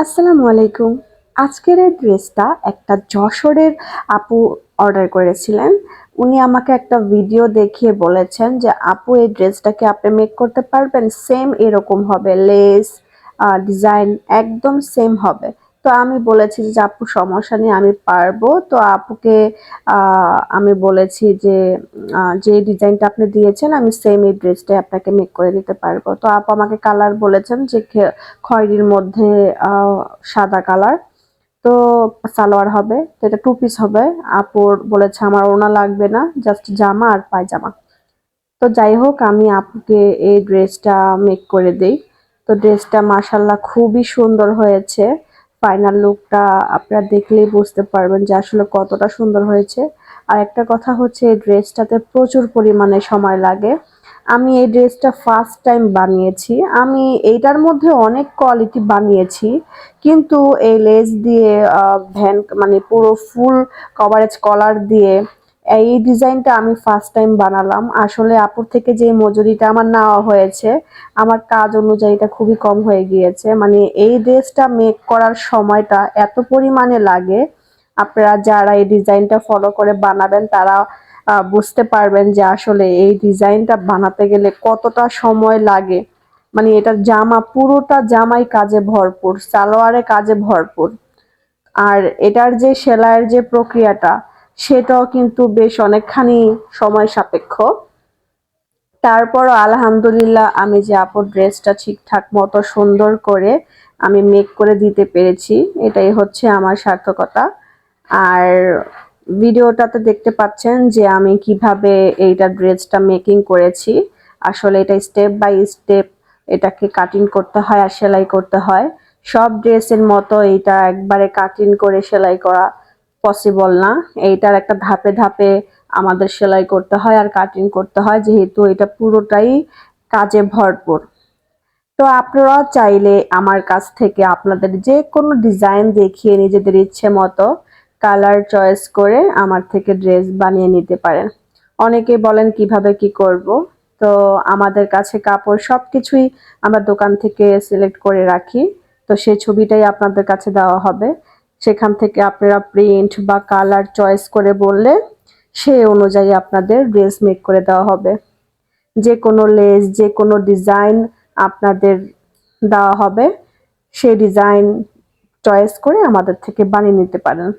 আসসালামু আলাইকুম। আজকের এই ড্রেসটা একটা যশোরের আপু অর্ডার করেছিলেন। উনি আমাকে একটা ভিডিও দেখিয়ে বলেছেন যে আপু এই ড্রেসটা কি আপনি মেক করতে পারবেন? সেম এরকম হবে, লেস ডিজাইন একদম সেম হবে। তো আমি বলেছি যে আপু সমস্যা নেই, আমি পারবো। তো আপুকে আমি বলেছি যে যে ডিজাইনটা আপনি দিয়েছেন আমি সেম এই ড্রেসটাই আপনাকে মেক করে দিতে পারবো। তো আপু আমাকে কালার বলেছেন যে খয়েরির মধ্যে সাদা কালার। তো সালোয়ার হবে, তো এটা টু পিস হবে। আপুর বলেছে আমার ওড়না লাগবে না, জাস্ট জামা আর পায়জামা। তো যাই হোক আমি আপুকে এই ড্রেসটা মেক করে দেই। তো ড্রেসটা মাশাল্লাহ খুবই সুন্দর হয়েছে। ফাইনাল লুকটা আপনারা দেখলেই বুঝতে পারবেন যে আসলে কতটা সুন্দর হয়েছে। আর একটা কথা হচ্ছে এই ড্রেসটাতে প্রচুর পরিমাণে সময় লাগে। আমি এই ড্রেসটা ফার্স্ট টাইম বানিয়েছি। আমি এইটার মধ্যে অনেক কোয়ালিটি বানিয়েছি, কিন্তু এই লেস দিয়ে ভ্যান মানে পুরো ফুল কভারেজ কলার দিয়ে এই ডিজাইনটা আমি ফার্স্ট টাইম বানালাম। আসলে আপুর থেকে যে মজুরিটা আমার নেওয়া হয়েছে, আমার কাজ অনুযায়ী এটা খুবই কম হয়ে গিয়েছে। মানে এই ড্রেসটা মেক করার সময়টা এত পরিমাণে লাগে, আপনারা যারা এই ডিজাইনটা ফলো করে বানাবেন তারা বুঝতে পারবেন যে আসলে এই ডিজাইনটা বানাতে গেলে কতটা সময় লাগে। মানে এটার জামা পুরোটা জামাই কাজে ভরপুর, সালোয়ারে কাজে ভরপুর। আর এটার যে সেলাইয়ের যে প্রক্রিয়াটা সেটাও কিন্তু বেশ অনেকখানি সময় সাপেক্ষ। তারপরও আলহামদুলিল্লাহ আমি যে আপুর ড্রেসটা ঠিকঠাক মতো সুন্দর করে আমি মেক করে দিতে পেরেছি, এটাই হচ্ছে আমার সার্থকতা। আর ভিডিওটাতে দেখতে পাচ্ছেন যে আমি কিভাবে এইটা ড্রেসটা মেকিং করেছি। আসলে এটা স্টেপ বাই স্টেপ এটাকে কাটিং করতে হয় আর সেলাই করতে হয়। সব ড্রেসের মতো এইটা একবারে কাটিং করে সেলাই করা পসিবল না। এইটার একটা ধাপে ধাপে আমাদের সেলাই করতে হয় আর কাটিং করতে হয়, যেহেতু এটা পুরোটাই কাজে ভরপুর। তো আপনারা চাইলে আমার কাছ থেকে আপনাদের যে কোনো ডিজাইন দেখিয়ে নিজেদের ইচ্ছে মতো কালার চয়েস করে আমার থেকে ড্রেস বানিয়ে নিতে পারেন। অনেকে বলেন কিভাবে কি করব। তো আমাদের কাছে কাপড় সবকিছুই আমরা দোকান থেকে সিলেক্ট করে রাখি। তো সেই ছবিটাই আপনাদের কাছে দেওয়া হবে। সেখান থেকে আপনারা প্রিন্ট বা কালার চয়েস করে বললে সেই অনুযায়ী আপনাদের ড্রেস মেক করে দেওয়া হবে। যে কোনো লেস, যে কোনো ডিজাইন আপনাদের দেওয়া হবে। সেই ডিজাইন চয়েস করে আমাদের থেকে বানিয়ে নিতে পারেন।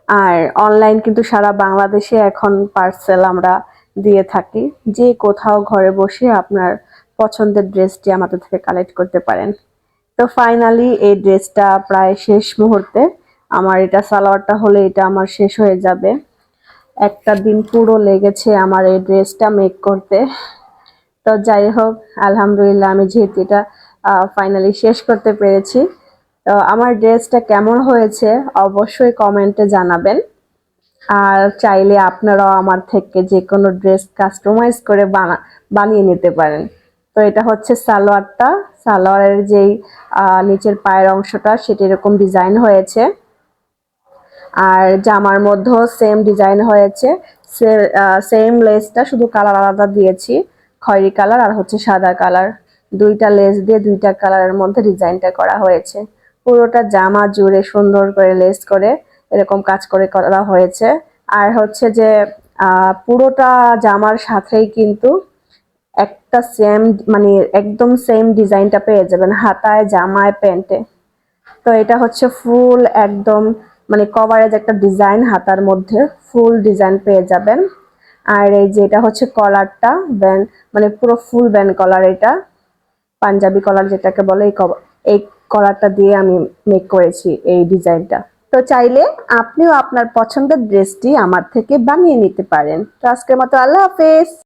আর অনলাইন কিন্তু সারা বাংলাদেশে এখন পার্সেল আমরা দিয়ে থাকি। যে কোথাও ঘরে বসে আপনার পছন্দের ড্রেসটি আমাদের থেকে কালেক্ট করতে পারেন। তো ফাইনালি এই ড্রেসটা প্রায় শেষ মুহূর্তে। আমার এটা সালোয়ারটা হলে এটা আমার শেষ হয়ে যাবে। একটা দিন পুরো লেগেছে আমার এই ড্রেসটা মেক করতে। তো যাই হোক আলহামদুলিল্লাহ আমি যেহেতু এটা ফাইনালি শেষ করতে পেরেছি। তো আমার ড্রেসটা কেমন হয়েছে অবশ্যই কমেন্টে জানাবেন। আর চাইলে আপনারাও আমার থেকে যে কোনো ড্রেস কাস্টমাইজ করে বানিয়ে নিতে পারেন। তো এটা হচ্ছে সালোয়ারটা। সালোয়ারের যেই নিচের পায়ের অংশটা সেটা এরকম ডিজাইন হয়েছে। আর জামার মধ্যেও সেম ডিজাইন হয়েছে। সেম লেসটা শুধু কালার আলাদা দিয়েছি, খয়েরি কালার আর হচ্ছে সাদা কালার। দুইটা লেস দিয়ে দুইটা কালারের মধ্যে ডিজাইনটা করা হয়েছে। পুরোটা জামা জুড়ে সুন্দর করে লেস করে এরকম কাজ করে করা হয়েছে। আর হচ্ছে যে পুরোটা জামার সাথেই কিন্তু একটা সেম মানে একদম সেম ডিজাইনটা পেয়ে যাবেন হাতায়, জামায়, প্যান্টে। তো এটা হচ্ছে ফুল একদম মানে কভারেজ একটা ডিজাইন, হাতার মধ্যে ফুল ডিজাইন পেয়ে যাবেন। আর এই যে এটা হচ্ছে কলারটা, ব্যান্ড মানে পুরো ফুল ব্যান্ড কলার, এটা পাঞ্জাবি কলার যেটাকে বলে। এই কলারটা দিয়ে আমি মেক করেছি এই ডিজাইনটা। তো চাইলে আপনিও আপনার পছন্দের ড্রেসটি আমার থেকে বানিয়ে নিতে পারেন। তো আজকের মতো আল্লাহ হাফেজ।